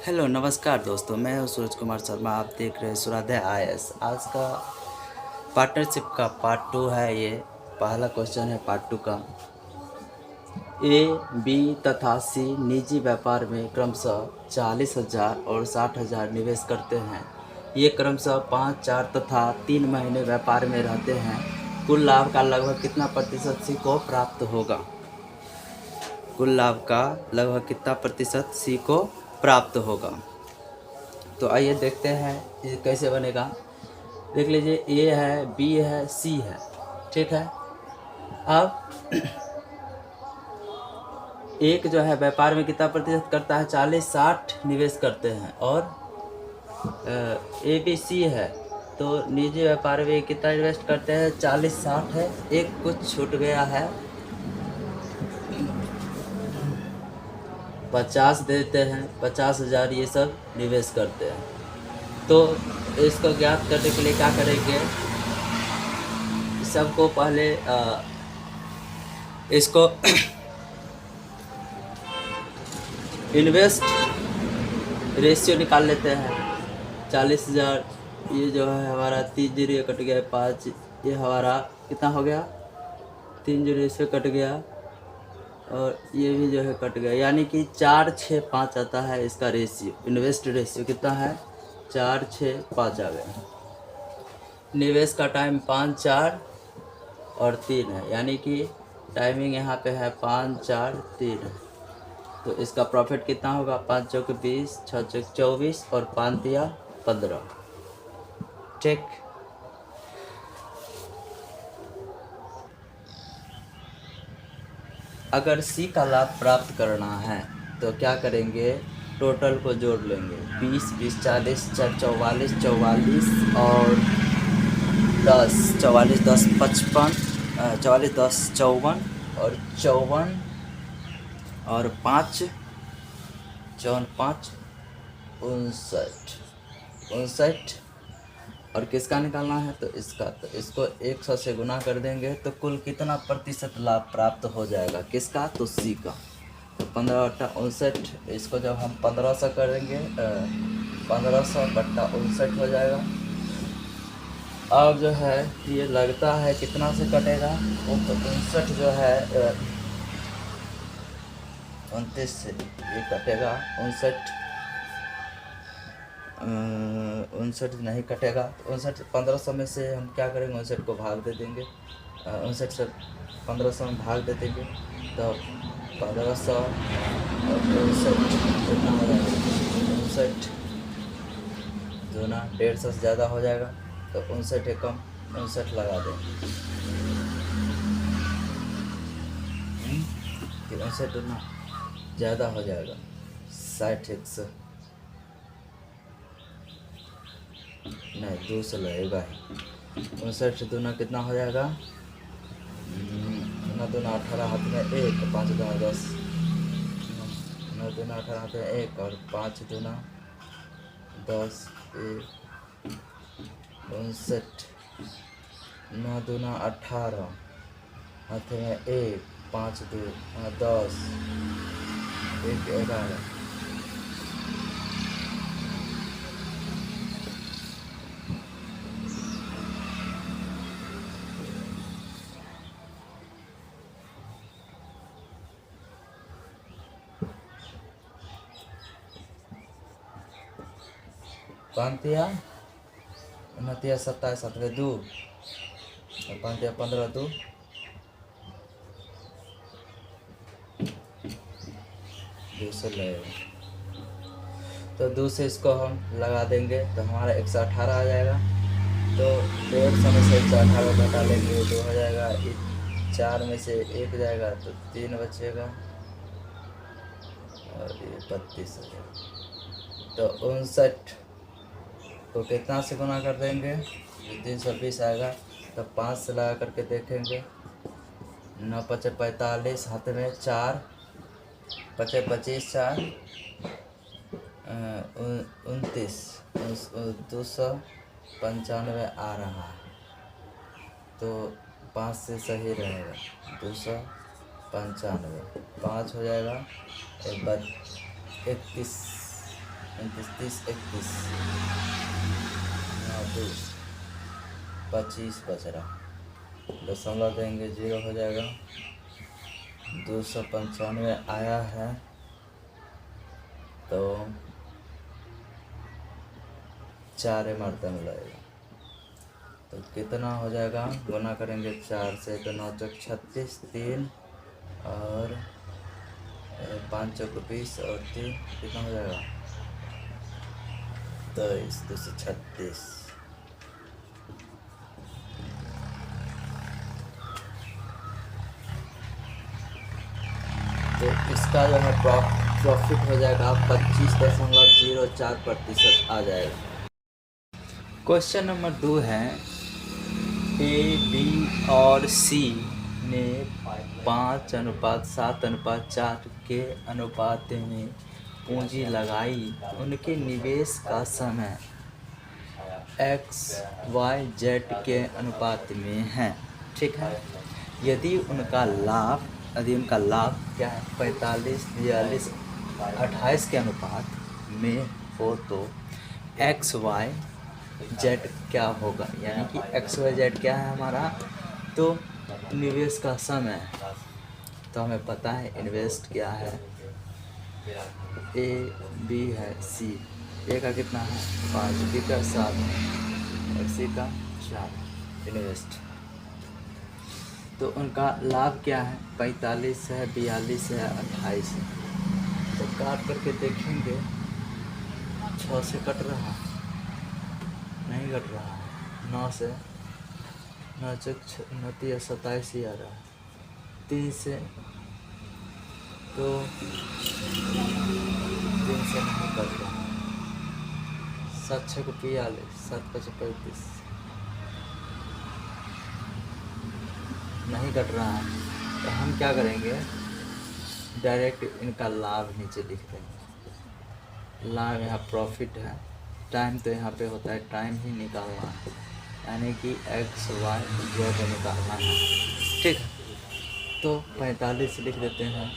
Hello नमस्कार दोस्तों, मैं हूं सूरज कुमार शर्मा। आप देख रहे हैं सूर्योदय आईएएस। आज का पार्टनरशिप का पार्ट 2 है। ये पहला क्वेश्चन है पार्ट 2 का। ए, बी तथा सी निजी व्यापार में क्रमशः 40,000 और 60,000 निवेश करते हैं। ये क्रमशः 5, 4 तथा 3 महीने व्यापार में रहते हैं। कुल लाभ का लगभग कितना प्रतिशत सी को प्राप्त होगा? कुल लाभ का लगभग कितना प्रतिशत सी को प्राप्त होगा? तो आइए देखते हैं ये कैसे बनेगा। देख लीजिए, ए है, बी है, सी है, ठीक है। अब एक जो है व्यापार में कितना प्रतिशत करता है? 40-60 निवेश करते हैं। और ए बी सी है तो निजी व्यापार में कितना इन्वेस्ट करते हैं? 40-60 है। एक कुछ छूट गया है, 50 देते हैं। 50,000 ये सब निवेश करते हैं। तो इसको ज्ञात करने के लिए क्या करेंगे? सबको पहले इसको इन्वेस्ट रेशियो निकाल लेते हैं। 40,000 ये जो है हमारा 3 जीरो कट गया, 5 ये हमारा कितना हो गया? 3 जीरो इससे कट गया और ये भी जो है कट गया, यानी कि 4, 6, 5 आता है इसका रेशियो। इन्वेस्ट रेशियो कितना है? 4, 6, 5 आ गया। निवेश का टाइम 5, 4 और 3 है, यानी कि टाइमिंग यहाँ पे है 5, 4, 3 है। तो इसका प्रॉफिट कितना होगा? 5 चौक 20, 6 चौक 24 और 5 दिया 15। ठीक। अगर सी का लाभ प्राप्त करना है तो क्या करेंगे? टोटल को जोड़ लेंगे। 20, 20, 40, 44, 44 और 10, 44, 10, 55, 44, 10, 54 और 54 और 5, 54, 5, 59, 59 और किसका निकालना है? तो इसका। तो इसको 100 से गुना कर देंगे तो कुल कितना प्रतिशत लाभ प्राप्त हो जाएगा? किसका? तो सी का। तो 15/59, इसको जब हम 1500 करेंगे 1500/59 हो जाएगा। अब जो है ये लगता है कितना से कटेगा? वो तो 59 जो है 29 से ये कटेगा। 59 नहीं कटेगा। तो 59 1500 में से हम क्या करेंगे? 59 को भाग दे देंगे। 59 से 1500 में भाग दे देंगे तो 1500 और 59 कितना हो जाएगा? 59 दूना 150 से ज़्यादा हो जाएगा। तो 59 एकम 59 लगा देंगे। 59 दूना ज़्यादा हो जाएगा, 60 100 नहीं 200 लगेगा ही। 59 दूना कितना हो जाएगा? नौ दूना 18 हाथ में 1, 5 दूना 10, 9 दूना 18 हाथ में 1 और 5 दूना 10, 59, 9 दूना 18 हाथ में 1, 5 दूना 10, 1 11। पाँतिया 29, 27, 7 2 और 5 15 2 200 लगेगा। तो 2 से इसको हम लगा देंगे तो हमारा 118 आ जाएगा। तो 150 में से 118 घटा लेंगे 2 हो जाएगा। 4 में से 1 जाएगा तो 3 बचेगा और ये 32 हो जाएगा। तो 59 को कितना से गुना कर देंगे? 320 आएगा। तो 5 से लगा करके देखेंगे। 9 5 45 हाथ में 4, 5 25 4 29, 295 आ रहा है। तो 5 से सही रहेगा। 295 5 हो जाएगा 31 29, 30, 31, 9, 25 बच रहा, दशमलव देंगे 0 हो जाएगा। 295 आया है तो 4 मरतबा लगेगा, तो कितना हो जाएगा, गुना करेंगे 4 से तो 9 चौक 36, 3 और 5 चौक 20 और 3 कितना हो जाएगा, 23, 236। तो इसका जो है प्रॉफिट हो जाएगा 25.04% आ जाएगा। क्वेश्चन नंबर 2 है, ए बी और सी ने 5:7:4 के अनुपात में पूंजी लगाई, उनके निवेश का समय एक्स वाई जेड के अनुपात में है। ठीक है, यदि उनका लाभ क्या है 45, 42, 28 के अनुपात में हो तो एक्स वाई जेड क्या होगा, यानी कि एक्स वाई जेड क्या है हमारा, तो निवेश का समय। तो हमें पता है इन्वेस्ट क्या है, ए बी है, सी ए का कितना है 5, बी का 7 और सी का 4 इन्वेस्ट। तो उनका लाभ क्या है 45 है, 42 है, 28 है। तो काट करके देखेंगे 6 से कट रहा नहीं, कट रहा है 9 से, 9 चौक 29, 27 ही आ रहा है, 3 से तो 3 से नहीं कट रहा, 7 6 को 42, 7 5 35 नहीं कट रहा है। तो हम क्या करेंगे, डायरेक्ट इनका लाभ नीचे लिख देंगे। लाभ यहाँ प्रॉफिट है, टाइम तो यहाँ पे होता है, टाइम ही निकालना है, यानी कि एक्स वाई जेड निकालना है। ठीक है, तो 45 लिख देते हैं,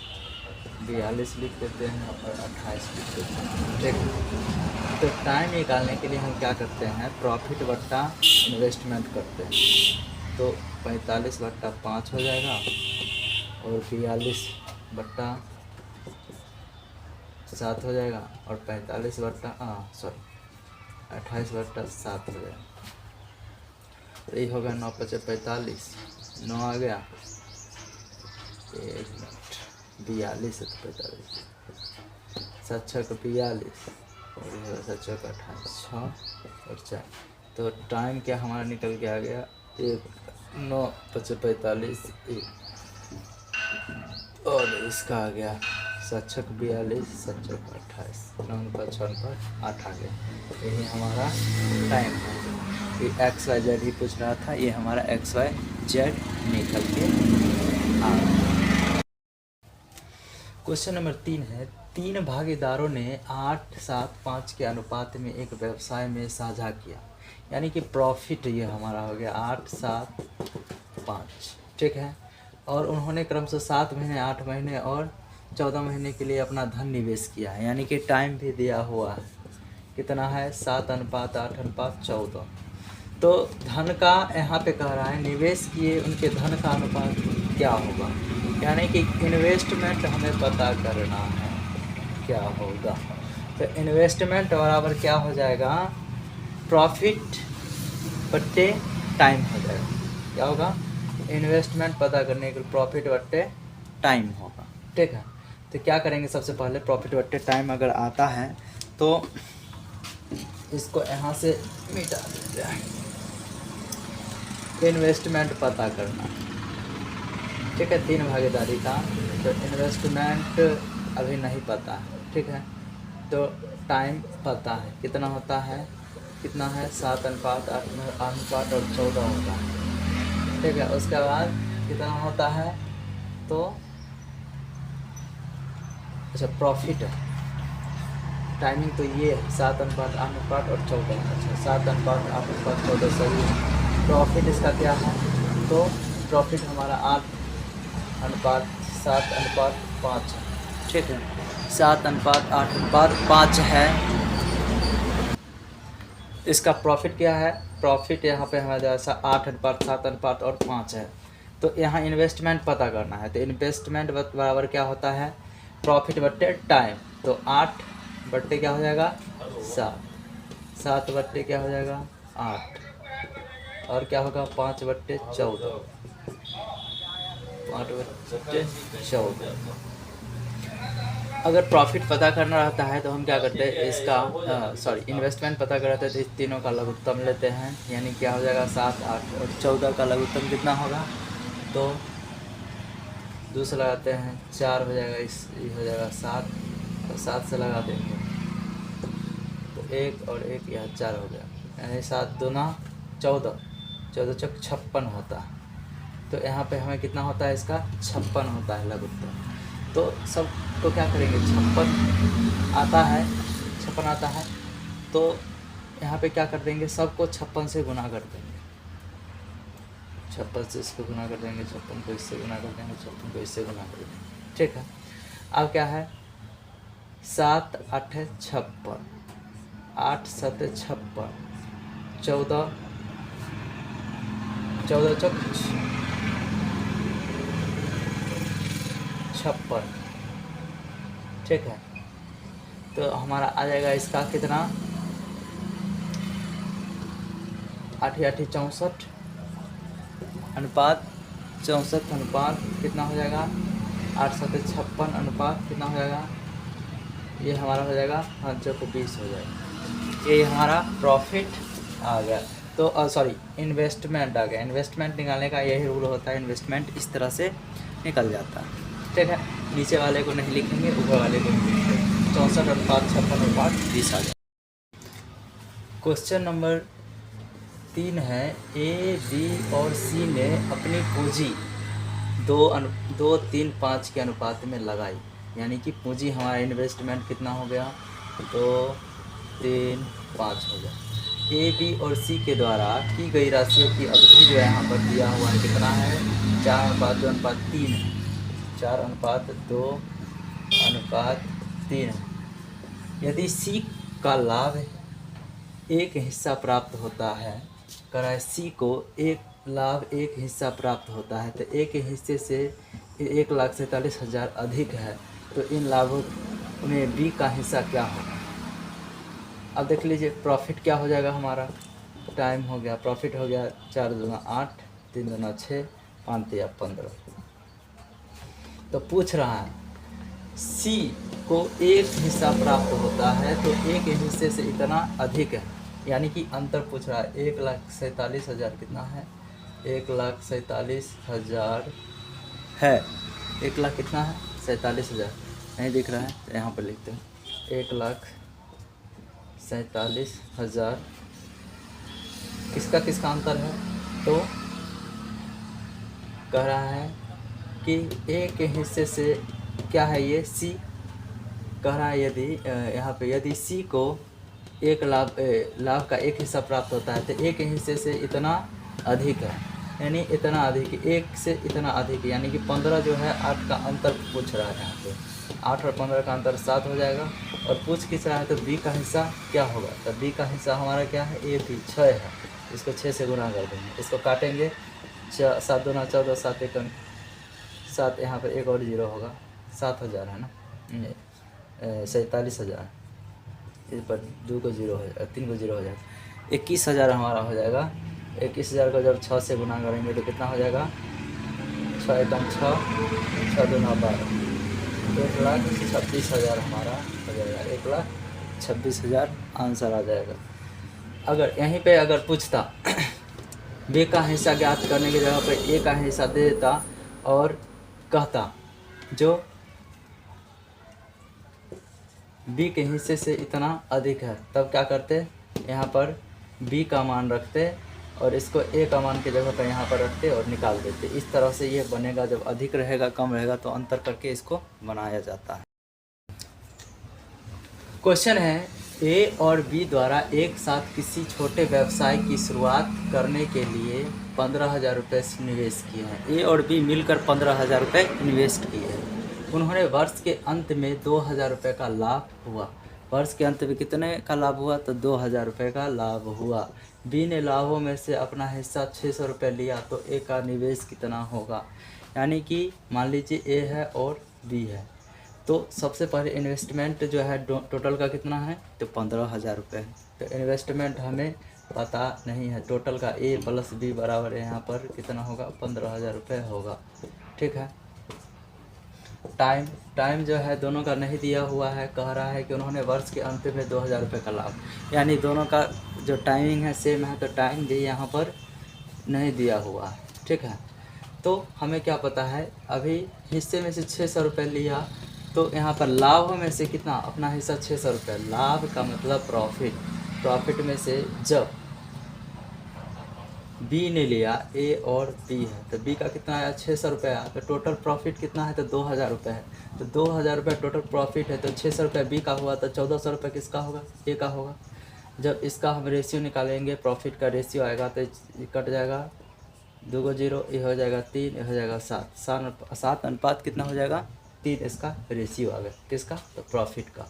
42 लिख देते हैं और 28 लिख देते हैं। ठीक है, तो टाइम निकालने के लिए हम क्या करते हैं, प्रॉफिट बट्टा इन्वेस्टमेंट करते हैं। तो 45/5 हो जाएगा और 42/7 हो जाएगा और 28/7 हो जाएगा। तो ये होगा 9 × 5 = 45, 9 आ गया, 1 मिनट 42 है तो 45, 7 6 को 42 और 7 6 को 28, 6 और 4। तो टाइम क्या हमारा निकल के आ गया 1, 9 × 5 = 45 1 और इसका आ गया 7 6 को 42, 7 6 को 28, 9 × 6 = 8 आ गया। यही हमारा टाइम है। ये एक्स वाई जेड ही पूछ रहा था, ये हमारा एक्स वाई जेड निकल के आ गया। क्वेश्चन नंबर 3 है, 3 भागीदारों ने 8:7:5 के अनुपात में एक व्यवसाय में साझा किया, यानी कि प्रॉफिट ये हमारा हो गया 8:7:5। ठीक है, और उन्होंने क्रमशः 7 महीने, 8 महीने और 14 महीने के लिए अपना धन निवेश किया है, यानी कि टाइम भी दिया हुआ है, कितना है 7:8:14। तो धन का यहाँ पे कह रहा है निवेश किए उनके धन का अनुपात क्या होगा, यानी कि इन्वेस्टमेंट हमें पता करना है क्या होगा। तो इन्वेस्टमेंट बराबर क्या हो जाएगा, प्रॉफिट बट्टे टाइम हो जाएगा। क्या होगा, इन्वेस्टमेंट पता करने के लिए प्रॉफिट बट्टे टाइम होगा। ठीक है, तो क्या करेंगे, सबसे पहले प्रॉफिट बट्टे टाइम अगर आता है तो इसको यहाँ से मिटा देते हैं। इन्वेस्टमेंट पता करना, ठीक है, 3 भागीदारी का, तो इन्वेस्टमेंट अभी नहीं पता है। ठीक है, तो टाइम पता है, कितना होता है, कितना है 7:8:14 होता है। ठीक है, उसके बाद कितना होता है, तो अच्छा प्रॉफिट है, टाइमिंग तो ये है 7:8:14। अच्छा 7:8:14 सही है। प्रॉफिट इसका क्या है, तो प्रॉफिट हमारा 8:7:5 है। ठीक है, 7:8:5 है। इसका प्रॉफिट क्या है, प्रॉफिट यहाँ पे हमारे जैसा 8:7 और 5 है। तो यहाँ इन्वेस्टमेंट पता करना है, तो इन्वेस्टमेंट बराबर क्या होता है, प्रॉफिट बट्टे टाइम। तो 8 बट्टे क्या हो जाएगा 7, 7 बट्टे क्या हो जाएगा 8, और क्या होगा 5 बट्टे 14, 5 बट्टे 14। अगर प्रॉफिट पता करना रहता है तो हम क्या करते हैं, इसका इन्वेस्टमेंट पता कर रहते हैं तो इस तीनों का लघुत्तम लेते हैं, यानी क्या हो जाएगा 7, 8 और 14 का लघुत्तम कितना होगा, तो 2 से लगाते हैं 4 हो जाएगा, ये हो जाएगा 7, और 7 से लगा देंगे तो 1 और 1 यह 4 हो गया, यानी 7 दूना 14, 14 चौक 56 होता है। तो यहाँ पे हमें कितना होता है, इसका 56 होता है लघुत्तम। तो सब तो क्या करेंगे 56 आता है, 56 आता है, तो यहाँ पे क्या कर देंगे, सबको 56 से गुना कर देंगे, 56 से इसको गुना कर देंगे, 56 को इससे गुना कर देंगे, 56 को इससे गुना कर देंगे, ठीक है। अब क्या है 7 8 56, 8 7 56, 14 14 चौक 56, ठीक है। तो हमारा आ जाएगा इसका कितना 8 8 64 अनुपात 64 अनुपात कितना हो जाएगा 8 7 56 अनुपात कितना हो जाएगा, ये हमारा हो जाएगा 5 को 20 हो जाएगा। ये हमारा प्रॉफिट आ गया। तो इन्वेस्टमेंट आ गया। इन्वेस्टमेंट निकालने का यही रूल होता है, इन्वेस्टमेंट इस तरह से निकल जाता है, ठीक है। नीचे वाले को नहीं लिखेंगे, ऊपर वाले को नहीं लिखेंगे। 64 अनुपात 56 अनुपात 20 आ जाए। क्वेश्चन नंबर 3 है, ए बी और सी ने अपनी पूंजी 2 3 5 के अनुपात में लगाई, यानी कि पूंजी हमारा इन्वेस्टमेंट कितना हो गया 2 3 5 हो गया। ए बी और सी के द्वारा की गई राशियों की अवधि जो है यहाँ पर दिया हुआ है कितना है 4:2:3 है, 4:2:3 है। यदि सी का लाभ एक हिस्सा प्राप्त होता है, कह रहा है सी को लाभ एक हिस्सा प्राप्त होता है, तो एक हिस्से से 1,47,000 अधिक है, तो इन लाभों में बी का हिस्सा क्या होगा। अब देख लीजिए प्रॉफिट क्या हो जाएगा हमारा, टाइम हो गया, प्रॉफिट हो गया 4 दूना 8, 3 दूना 6, 5 तिया 15। तो पूछ रहा है सी को एक हिस्सा प्राप्त होता है, तो एक हिस्से से इतना अधिक है, यानी कि अंतर पूछ रहा है। 1,47,000 कितना है 1,47,000 है, 1 लाख कितना है 47,000, नहीं दिख रहा है तो यहाँ पर लिखते हैं 1,47,000 किसका अंतर है, तो कह रहा है कि एक हिस्से से क्या है ये सी, कह रहा है यदि यहाँ पे यदि सी को एक लाभ का एक हिस्सा प्राप्त होता है, तो एक हिस्से से इतना अधिक है, यानी इतना अधिक, एक से इतना अधिक, यानी कि 15 जो है 8 का अंतर पूछ रहा है। यहाँ पे 8 और 15 का अंतर 7 हो जाएगा, और पूछ किस रहा है तो बी का हिस्सा क्या होगा, तो बी का हिस्सा हमारा क्या है ए बी 6 है, इसको 6 से गुना कर देंगे, इसको काटेंगे 7 दूना 14, 7 1 7, यहाँ पर एक और जीरो होगा, 7,000 है ना, 47,000, इस पर 2 को जीरो हो जाएगा, 3 को जीरो हो जाएगा, 21,000 हमारा हो जाएगा। 21,000 को जब 6 से गुना करेंगे तो कितना हो जाएगा 6 एकम 6, 6 दूना 12, 1,26,000 हमारा हो जाएगा, 1,26,000 आंसर आ जाएगा। अगर यहीं पे अगर पूछता बी का हिस्सा ज्ञात करने की जगह पर ए का हिस्सा दे देता और कहता जो बी के हिस्से से इतना अधिक है, तब क्या करते, यहाँ पर बी का मान रखते और इसको ए का मान की जगह पर यहाँ पर रखते और निकाल देते। इस तरह से ये बनेगा, जब अधिक रहेगा कम रहेगा तो अंतर करके इसको बनाया जाता है। क्वेश्चन है, ए और बी द्वारा एक साथ किसी छोटे व्यवसाय की शुरुआत करने के लिए 15,000 रुपये निवेश किए हैं। ए और बी मिलकर 15,000 रुपये इन्वेस्ट किए हैं। उन्होंने वर्ष के अंत में 2,000 रुपये का लाभ हुआ। वर्ष के अंत में कितने का लाभ हुआ, तो 2000 रुपये का लाभ हुआ। बी ने लाभों में से अपना हिस्सा 600 रुपये लिया, तो ए का निवेश कितना होगा। यानी कि मान लीजिए ए है और बी है, तो सबसे पहले इन्वेस्टमेंट जो है टोटल का कितना है, तो 15,000 रुपये है। तो इन्वेस्टमेंट हमें पता नहीं है, टोटल का ए प्लस बी बराबर है यहाँ पर कितना होगा, 15,000 रुपये होगा। ठीक है। टाइम जो है दोनों का नहीं दिया हुआ है, कह रहा है कि उन्होंने वर्ष के अंत में 2000 रुपये का लाभ, यानी दोनों का जो टाइमिंग है सेम है, तो टाइम भी यहाँ पर नहीं दिया हुआ है। ठीक है। तो हमें क्या पता है, अभी हिस्से में से 600 रुपये लिया, तो यहाँ पर लाभ में से कितना, अपना हिस्सा 600 रुपये। लाभ का मतलब प्रॉफिट में से जब बी ने लिया, ए और बी है, तो बी का कितना आया, 600 रुपये आया, तो टोटल प्रॉफिट कितना है, तो 2000 रुपये है। तो 2000 रुपये टोटल प्रॉफिट है, तो 600 रुपये बी का हुआ, तो 1400 रुपये किसका होगा, ए का होगा। जब इसका हम रेशियो निकालेंगे, प्रॉफिट का रेशियो आएगा, तो कट जाएगा 2 को 0, ये हो जाएगा 3, ये हो जाएगा 7 अनुपात कितना हो जाएगा, 3। इसका रेशियो आ गया, किसका, तो प्रॉफिट का।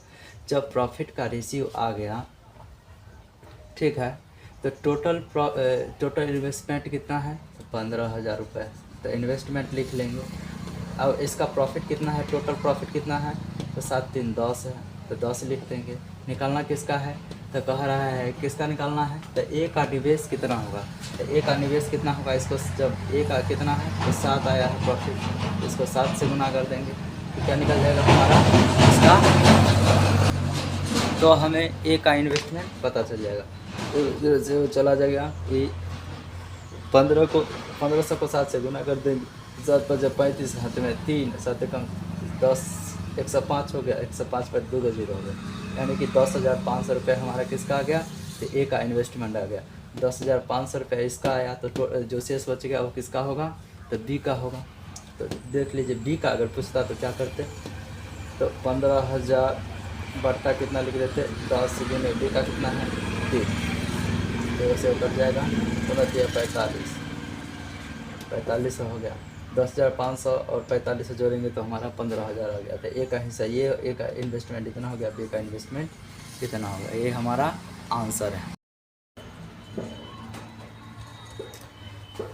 जब प्रॉफिट का रेशियो आ गया, ठीक है, तो टोटल इन्वेस्टमेंट कितना है, तो 15,000 रुपये। तो इन्वेस्टमेंट लिख लेंगे। अब इसका प्रॉफिट कितना है, टोटल प्रॉफिट कितना है, तो 7 3 10 है, तो 10 लिख देंगे। निकालना किसका है, तो कह रहा है किसका निकालना है, तो ए का निवेश कितना होगा। तो ए का निवेश कितना होगा, इसको जब ए का कितना है, तो 7 आया है प्रॉफिट, इसको 7 से गुना कर देंगे, तो क्या निकल जाएगा हमारा इसका, तो हमें ए का इन्वेस्टमेंट पता चल जाएगा। तो जो चला जाएगा, ये 1500 को 7 से गुना कर देंगे, 7 पर जब 35 हाथ में 3, 7 कम 10, 105 हो गया, 105 पर 2 को 0 हो गया, यानी कि 10,500 रुपये हमारा किसका आ गया, तो ए का इन्वेस्टमेंट आ गया। 10,500 रुपये इसका आया, तो जो शेष बच गया वो किसका होगा, तो बी का होगा। तो देख लीजिए, बी का अगर पूछता तो क्या करते, तो 15,000 बढ़ता कितना लिख देते, 10 गुने बी का कितना है, 3, तो से कट जाएगा, तो 45 हो गया। 10,500 और 45 जोड़ेंगे तो हमारा 15,000 आ गया। तो ए का हिस्सा ये, ए का इन्वेस्टमेंट कितना हो गया, बी का इन्वेस्टमेंट कितना हो गया, ये हमारा आंसर है।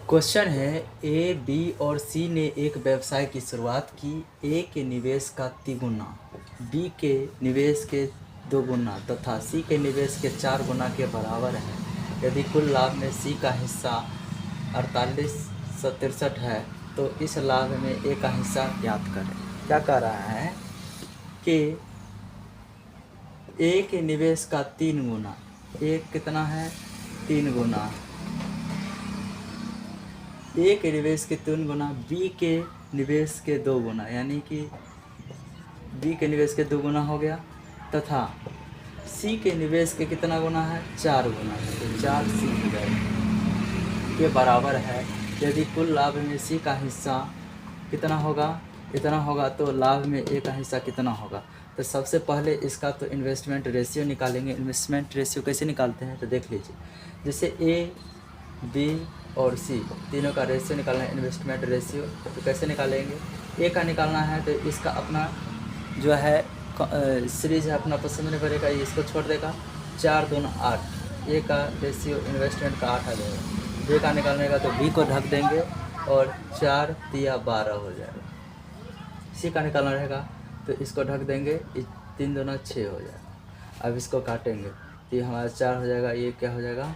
क्वेश्चन है, ए बी और सी ने एक व्यवसाय की शुरुआत की। ए के निवेश का 3 गुना, बी के निवेश के 2 गुना तथा सी के निवेश के 4 गुना के बराबर है। यदि कुल लाभ में सी का हिस्सा 4863 है, तो इस लाभ में ए का हिस्सा ज्ञात करें। क्या कह रहा है कि ए के निवेश का 3 गुना, ए कितना है, 3 गुना, ए के निवेश के 3 गुना, बी के निवेश के 2 गुना, यानी कि बी के निवेश के 2 गुना हो गया, तथा सी के निवेश के कितना गुना है, 4 गुना है, तो 4 सी के बराबर है। यदि कुल लाभ में सी का हिस्सा कितना होगा, इतना होगा, तो लाभ में ए का हिस्सा कितना होगा। तो सबसे पहले इसका तो इन्वेस्टमेंट रेशियो निकालेंगे। इन्वेस्टमेंट रेशियो कैसे निकालते हैं, तो देख लीजिए, जैसे ए बी और सी तीनों का रेशियो निकालना है, इन्वेस्टमेंट रेशियो, तो कैसे निकालेंगे, ए का निकालना है, तो इसका अपना जो है सीरीज है, अपना पसंद नहीं पड़ेगा, ये इसको छोड़ देगा, 4 2 8, ए का रेशियो इन्वेस्टमेंट का 8 आ जाएगा। बी का निकालने का, तो बी को ढक देंगे और 4 3 12 हो जाएगा। सी का निकालना रहेगा, तो इसको ढक देंगे, 3 2 6 हो जाएगा। अब इसको काटेंगे, तो ये हमारा 4 हो जाएगा, ये क्या हो जाएगा,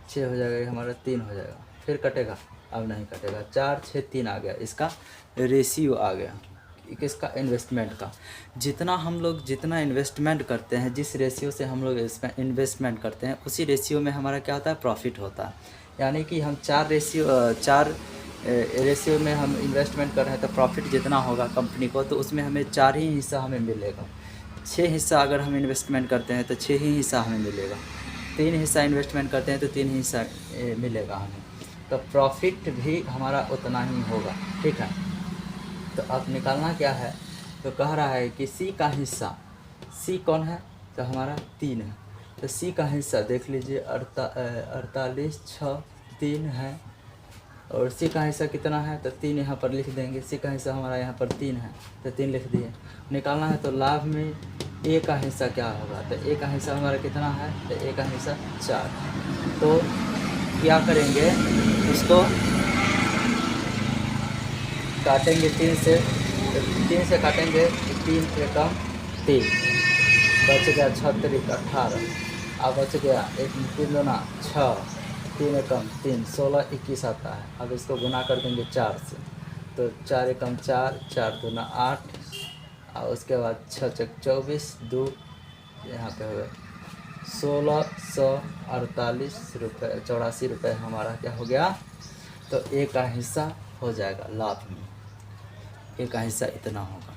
6 हो जाएगा, ये हमारा 3 हो जाएगा, फिर कटेगा, अब नहीं कटेगा, 4 6 3 आ गया, इसका रेशियो आ गया किसका, इन्वेस्टमेंट का। जितना इन्वेस्टमेंट करते हैं, जिस रेशियो से हम लोग इन्वेस्टमेंट करते हैं, उसी रेशियो में हमारा क्या होता है, प्रॉफिट होता है। यानी कि हम 4 रेशियो में हम इन्वेस्टमेंट कर रहे हैं, तो प्रॉफिट जितना होगा कंपनी को, तो उसमें हमें 4 ही हिस्सा हमें मिलेगा। 6 हिस्सा अगर हम इन्वेस्टमेंट करते हैं, तो 6 ही हिस्सा हमें मिलेगा। 3 हिस्सा इन्वेस्टमेंट करते हैं, तो 3 हिस्सा मिलेगा हमें, तो प्रॉफिट भी हमारा उतना ही होगा। ठीक है। तो अब निकालना क्या है, तो कह रहा है कि सी का हिस्सा, सी कौन है, तो हमारा 3 है, तो सी का हिस्सा देख लीजिए, 48 6 3 है, और सी का हिस्सा कितना है, तो 3 यहाँ पर लिख देंगे। सी का हिस्सा हमारा यहाँ पर 3 है, तो 3 लिख दिए। निकालना है, तो लाभ में ए का हिस्सा क्या होगा, तो ए का हिस्सा हमारा कितना है, तो ए का हिस्सा 4। तो क्या करेंगे, उसको काटेंगे 3 से, तो 3 से काटेंगे, 3 एकम 3, बच गया 6 तरीक 18, अब बच गया 1 3 दूना 6, 3 एकम 3, 16 21 आता है। अब इसको गुना कर देंगे 4 से, तो 4 एकम 4, 4 दूना 8, और उसके बाद 6 चक 24, 2 यहाँ पे हो गए 1648 रुपये, 84 रुपये हमारा क्या हो गया। तो ए का हिस्सा हो जाएगा लाभ में, ए का हिस्सा इतना होगा।